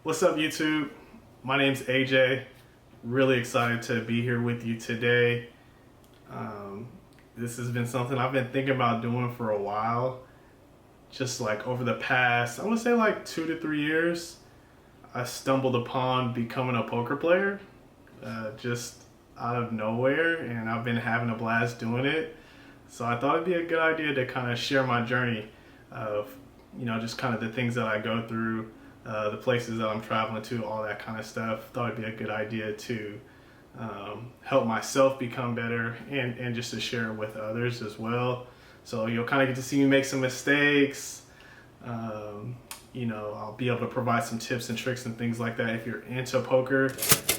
What's up, YouTube? My name's AJ. Really excited to be here with you today. Um, this has been something I've been thinking about doing for a while. Just like over the past, I want to say like 2 to 3 years, I stumbled upon becoming a poker player just out of nowhere, and I've been having a blast doing it. So I thought it'd be a good idea to kind of share my journey of, just kind of the things that I go through, the places that I'm traveling to, all that kind of stuff. Thought it'd be a good idea to help myself become better and just to share it with others as well. So you'll kind of get to see me make some mistakes. I'll be able to provide some tips and tricks and things like that if you're into poker,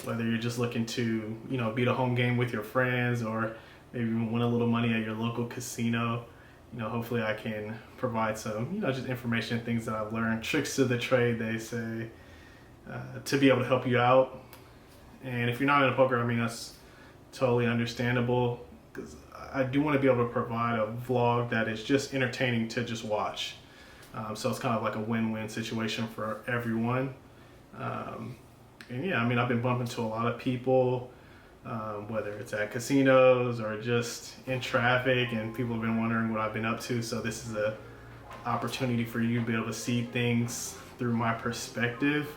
whether you're just looking to, beat a home game with your friends or maybe even win a little money at your local casino. Hopefully I can provide some, just information, things that I've learned, tricks to the trade, they say, to be able to help you out. And if you're not into poker, that's totally understandable, because I do want to be able to provide a vlog that is just entertaining to just watch. So it's kind of like a win-win situation for everyone. I've been bumping to a lot of people, whether it's at casinos or just in traffic, and people have been wondering what I've been up to. So this is a opportunity for you to be able to see things through my perspective.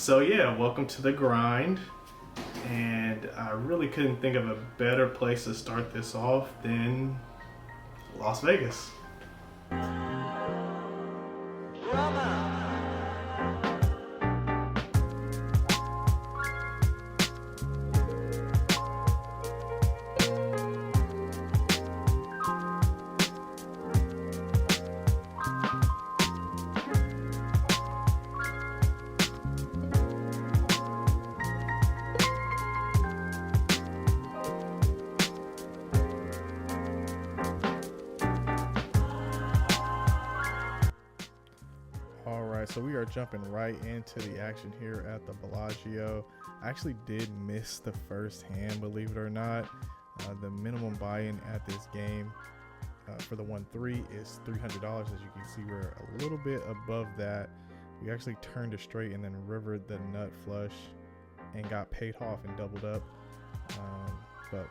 Welcome to the grind. And I really couldn't think of a better place to start this off than Las Vegas. So we are jumping right into the action here at the Bellagio. I actually did miss the first hand, believe it or not. The minimum buy-in at this game for the 1-3 is $300. As you can see, we're a little bit above that. We actually turned a straight and then rivered the nut flush and got paid off and doubled up, but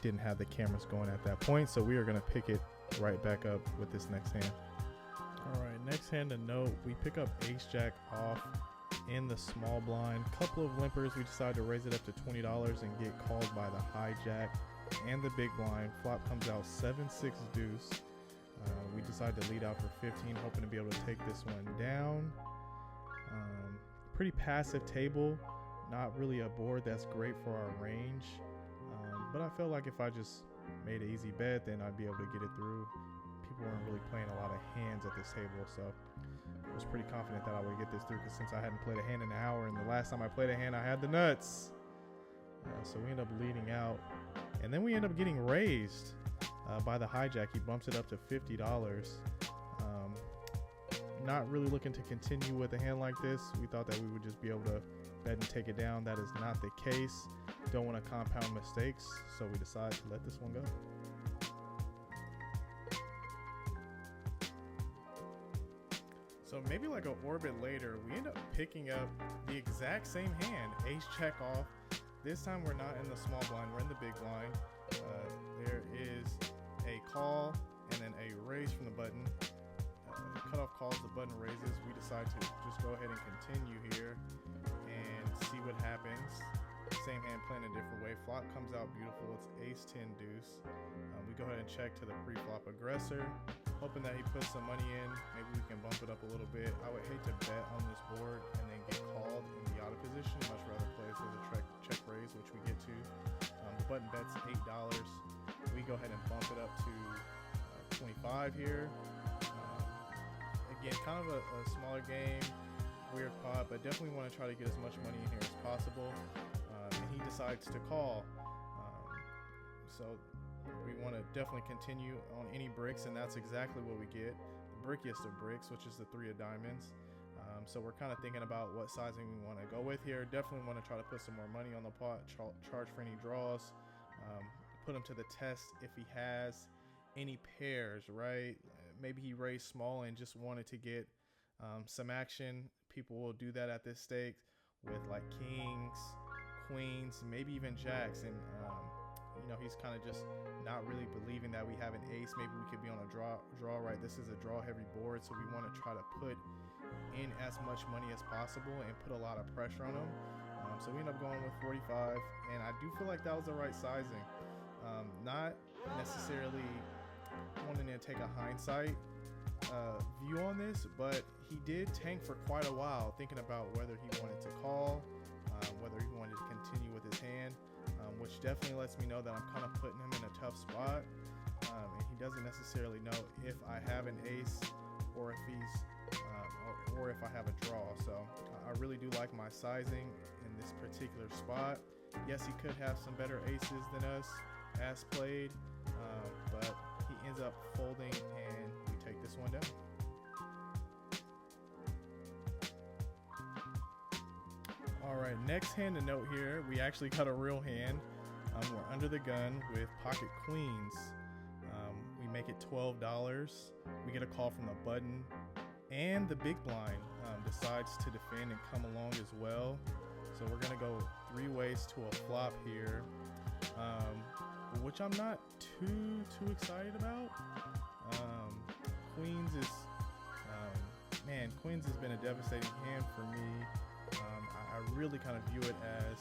didn't have the cameras going at that point. So we are going to pick it right back up with this next hand. All right, next hand to note, we pick up ace jack off in the small blind. Couple of limpers, we decide to raise it up to $20 and get called by the hijack and the big blind. Flop comes out 7-6 deuce. We decide to lead out for 15, hoping to be able to take this one down. Pretty passive table, not really a board that's great for our range. But I felt like if I just made an easy bet, then I'd be able to get it through. People weren't really playing a lot of hands at this table, so I was pretty confident that I would get this through, because since I hadn't played a hand in an hour, and the last time I played a hand I had the nuts. So we end up leading out, and then we end up getting raised by the hijack. He bumps it up to $50. Not really looking to continue with a hand like this. We thought that we would just be able to bet and take it down. That is not the case. Don't want to compound mistakes, so we decide to let this one go. So maybe like an orbit later, we end up picking up the exact same hand, ace check off. This time we're not in the small blind, we're in the big blind. There is a call and then a raise from the button. Cutoff calls, the button raises. We decide to just go ahead and continue here and see what happens. Same hand playing a different way. Flop comes out beautiful. It's ace 10 deuce. We go ahead and check to the pre-flop aggressor, hoping that he puts some money in. Maybe we can bump it up a little bit. I would hate to bet on this board and then get called and be out of position. Much rather play this as a check raise, which we get to. The button bets $8. We go ahead and bump it up to 25 here. Again, kind of a smaller game, weird pot, but definitely want to try to get as much money in here as possible. And he decides to call. So we want to definitely continue on any bricks, and that's exactly what we get. The brickiest of bricks, which is the 3 of diamonds. So we're kind of thinking about what sizing we want to go with here. Definitely want to try to put some more money on the pot, charge for any draws, put him to the test if he has any pairs, right? Maybe he raised small and just wanted to get some action. people will do that at this stake with like kings, queens, maybe even jacks, and you know, he's kind of just not really believing that we have an ace. Maybe we could be on a draw right. This is a draw heavy board, so we want to try to put in as much money as possible and put a lot of pressure on him. So we end up going with 45, and I do feel like that was the right sizing. Not necessarily wanting to take a hindsight view on this, but he did tank for quite a while, thinking about whether he wanted to call, whether he wanted to continue with his hand, which definitely lets me know that I'm kind of putting him in a tough spot, and he doesn't necessarily know if I have an ace or if he's or if I have a draw. So I really do like my sizing in this particular spot. Yes, he could have some better aces than us as played, but he ends up folding and we take this one down. All right, next hand to note here, we actually got a real hand. We're under the gun with pocket queens. We make it $12. We get a call from the button, and the big blind decides to defend and come along as well. So we're gonna go 3 ways to a flop here, which I'm not too excited about. Queens is, man, queens has been a devastating hand for me. I really kind of view it as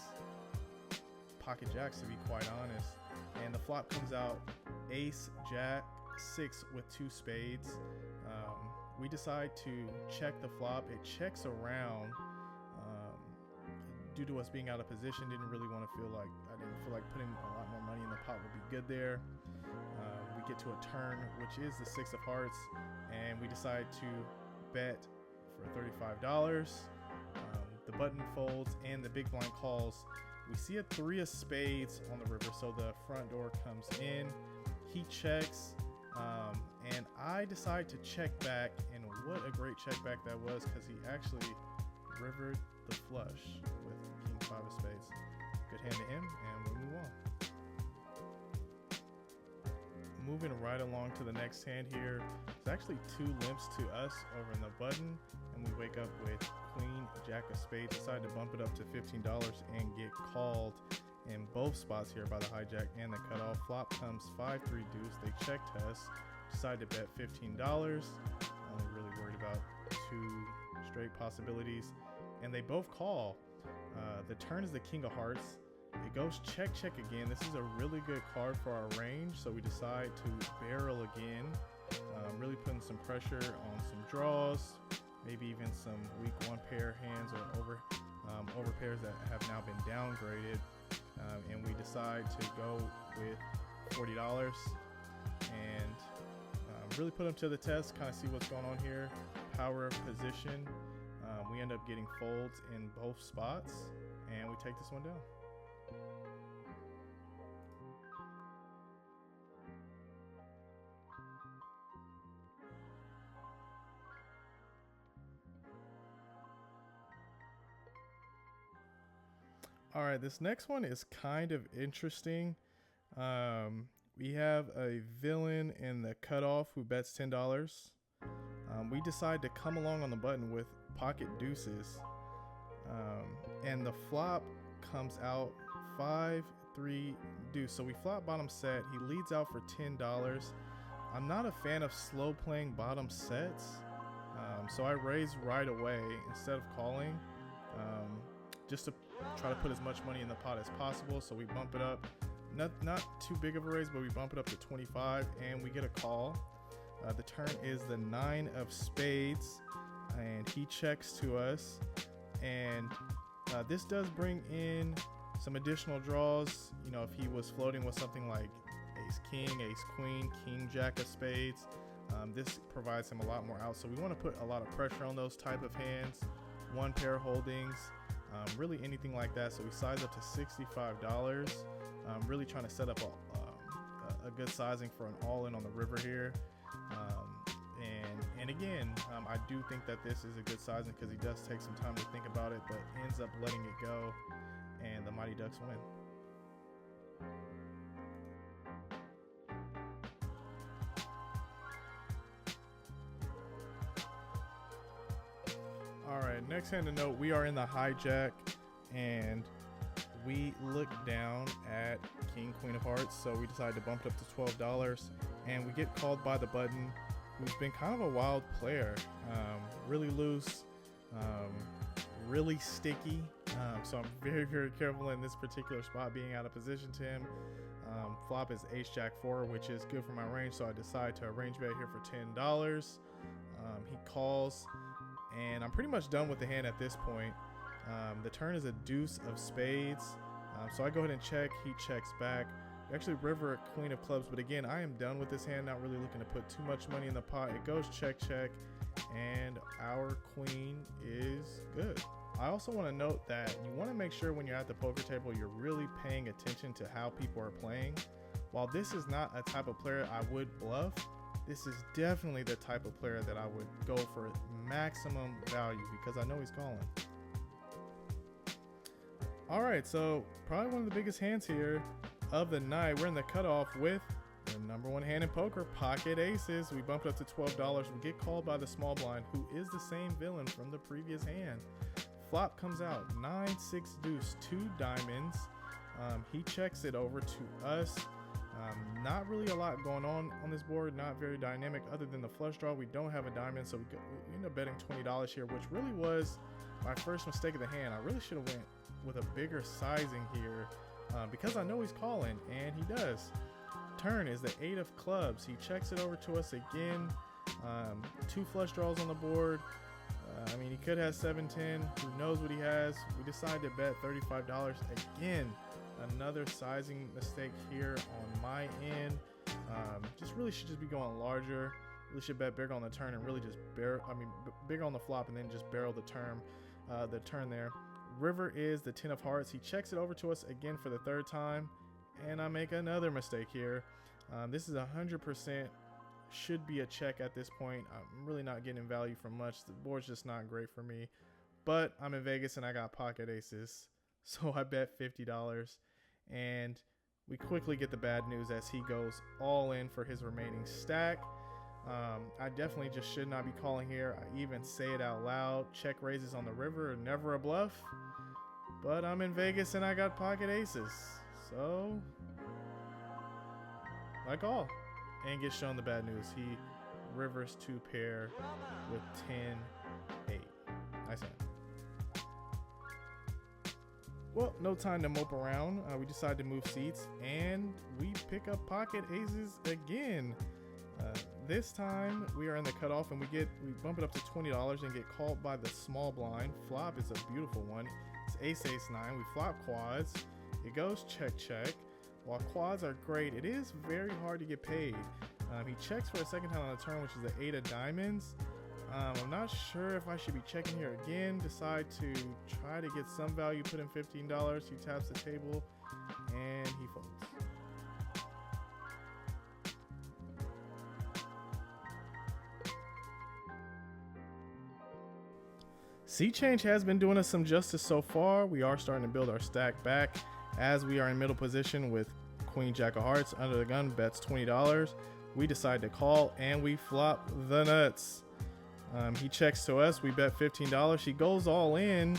pocket jacks, to be quite honest. And the flop comes out ace, jack, 6 with 2 spades. We decide to check the flop. It checks around due to us being out of position. Didn't really want to feel like, I didn't feel like putting a lot more money in the pot would be good there. We get to a turn, which is the 6 of hearts, and we decide to bet for $35. The button folds and the big blind calls. We see a 3 of spades on the river, so the front door comes in. He checks, and I decide to check back, and what a great check back that was, because he actually rivered the flush with king 5 of spades. Good hand to him, and we'll move on. Moving right along to the next hand here. There's actually 2 limps to us over in the button, and we wake up with queen, jack of spades. Decide to bump it up to $15 and get called in both spots here by the hijack and the cutoff. Flop comes 5-3 deuce. They check us. Decide to bet $15. Only really worried about 2 straight possibilities, and they both call. The turn is the king of hearts. It goes check again. This is a really good card for our range, so we decide to barrel again, really putting some pressure on some draws, maybe even some weak 1 pair hands or over pairs that have now been downgraded, and we decide to go with $40 and really put them to the test, kind of see what's going on here. Power of position. We end up getting folds in both spots, and we take this one down. All right, this next one is kind of interesting. We have a villain in the cutoff who bets $10. We decide to come along on the button with pocket deuces, and the flop comes out 5-3 deuce. So we flop bottom set. He leads out for $10. I'm not a fan of slow playing bottom sets, so I raise right away instead of calling, just to try to put as much money in the pot as possible. So we bump it up, not too big of a raise, but we bump it up to 25, and we get a call. The turn is the 9 of spades, and he checks to us, and this does bring in some additional draws. You know, if he was floating with something like ace king, ace queen, king jack of spades, this provides him a lot more out. So we want to put a lot of pressure on those type of hands, 1 pair holdings, really anything like that. So we size up to $65. Really trying to set up a good sizing for an all-in on the river here. And again, I do think that this is a good sizing because he does take some time to think about it, but ends up letting it go, and the Mighty Ducks win. All All right, next hand to note, we are in the hijack, and we look down at King, Queen of Hearts, so we decided to bump it up to $12, and we get called by the button, who's been kind of a wild player, really loose, really sticky, so I'm very, very careful in this particular spot being out of position to him. Flop is Ace Jack 4, which is good for my range, so I decide to arrange bet here for $10. He calls, and I'm pretty much done with the hand at this point. The turn is a deuce of spades, so I go ahead and check. He checks back. We actually river Queen of Clubs, but again, I am done with this hand, not really looking to put too much money in the pot. It goes check, check, and our queen is good. I also want to note that you want to make sure when you're at the poker table, you're really paying attention to how people are playing. While this is not a type of player I would bluff, this is definitely the type of player that I would go for maximum value because I know he's calling. All right, so probably one of the biggest hands here of the night. We're in the cutoff with the #1 hand in poker, pocket aces. We bump it up to $12. We get called by the small blind, who is the same villain from the previous hand. Flop comes out 9-6 deuce, 2 diamonds. He checks it over to us. Not really a lot going on this board, not very dynamic other than the flush draw. We don't have a diamond, so we end up betting $20 here, which really was my first mistake of the hand. I really should have went with a bigger sizing here because I know he's calling, and he does. Turn is the 8 of clubs. He checks it over to us again. 2 flush draws on the board. I mean, he could have 7-10. Who knows what he has? We decided to bet $35 again. Another sizing mistake here on my end. Just really should just be going larger. Really should bet bigger on the turn and really just bigger on the flop and then just barrel the turn there. River is the 10 of hearts. He checks it over to us again for the 3rd time, and I make another mistake here. This is 100% should be a check at this point. I'm really not getting value from much. The board's just not great for me, but I'm in Vegas and I got pocket aces, so I bet $50, and we quickly get the bad news as he goes all in for his remaining stack. I definitely just should not be calling here. I even say it out loud. Check raises on the river, never a bluff, but I'm in Vegas and I got pocket aces, so I call and get shown the bad news. He rivers 2 pair with 10-8. Nice hand. Well, no time to mope around. We decide to move seats and we pick up pocket aces again. This time we are in the cutoff and we bump it up to $20 and get called by the small blind. Flop is a beautiful one. It's ace, ace, 9. We flop quads. It goes check, check. While quads are great, it is very hard to get paid. He checks for a 2nd time on the turn, which is the 8 of diamonds. I'm not sure if I should be checking here again. Decide to try to get some value, put in $15. He taps the table and he folds. Sea Change has been doing us some justice so far. We are starting to build our stack back as we are in middle position with Queen Jack of Hearts. Under the gun bets $20. We decide to call and we flop the nuts. He checks to us. We bet $15. He goes all in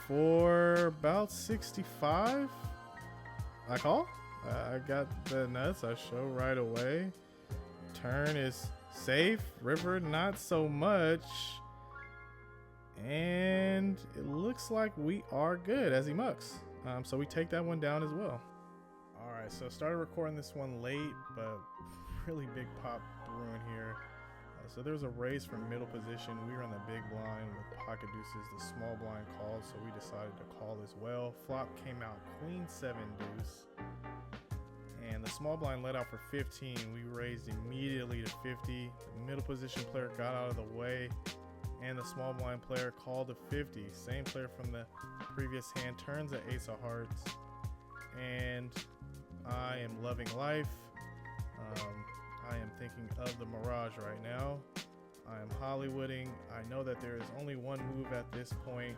for about 65. I call. I got the nuts. I show right away. Turn is safe. River not so much. And it looks like we are good as he mucks. So we take that one down as well. All right, so started recording this one late, but really big pop brewing here. So there's a raise from middle position. We were in the big blind with pocket deuces. The small blind called, so we decided to call as well. Flop came out queen 7 deuce. And the small blind let out for 15. We raised immediately to 50. The middle position player got out of the way, and the small blind player called to 50. Same player from the previous hand turns an ace of hearts, and I am loving life. I am thinking of the mirage right now. I am Hollywooding. I know that there is only one move at this point,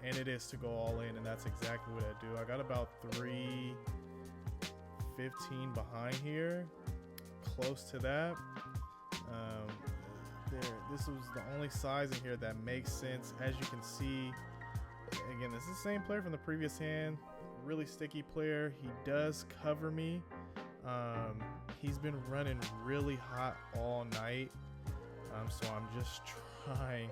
and it is to go all in, and that's exactly what I do. I got about 315 behind here, close to that. here. This was the only size in here that makes sense. As you can see, again, this is the same player from the previous hand. Really sticky player. He does cover me. He's been running really hot all night. So I'm just trying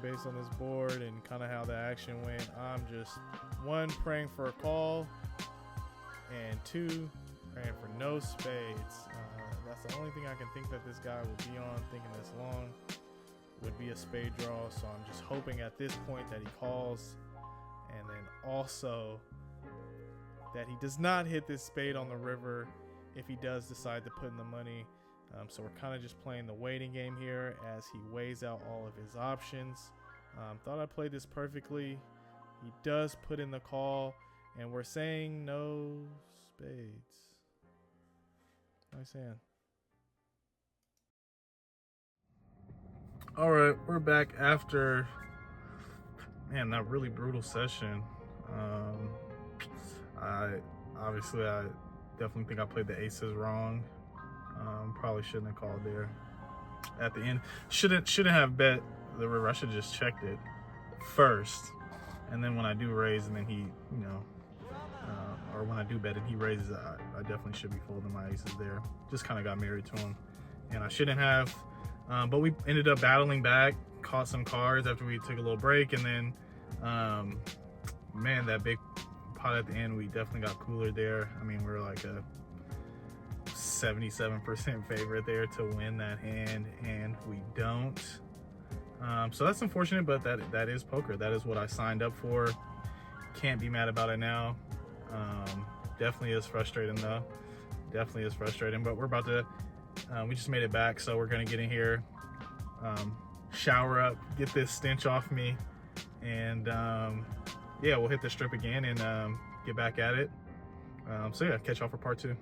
based on this board and kind of how the action went. I'm just, one, praying for a call, and two, praying for no spades. That's the only thing I can think that this guy would be on, thinking this long would be a spade draw. So I'm just hoping at this point that he calls, and then also that he does not hit this spade on the river if he does decide to put in the money. So we're kind of just playing the waiting game here as he weighs out all of his options. Thought I played this perfectly. He does put in the call, and we're saying no spades. Nice hand. All right, we're back after, man, that really brutal session. I definitely think I played the aces wrong. Probably shouldn't have called there at the end. Shouldn't have bet the river. I should have just checked it first, and then when I do raise, and then he, or when I do bet and he raises, I definitely should be folding my aces there. Just kind of got married to him, and I shouldn't have. But we ended up battling back, caught some cards after we took a little break, and then, man, that big pot at the end, we definitely got cooler there. I mean, we're like a 77% favorite there to win that hand, and we don't. So that's unfortunate, but that is poker. That is what I signed up for. Can't be mad about it now. Definitely is frustrating though. Definitely is frustrating, but we're about to, we just made it back, so we're gonna get in here, shower up, get this stench off me, and yeah, we'll hit the strip again and get back at it. So yeah, catch y'all for part 2.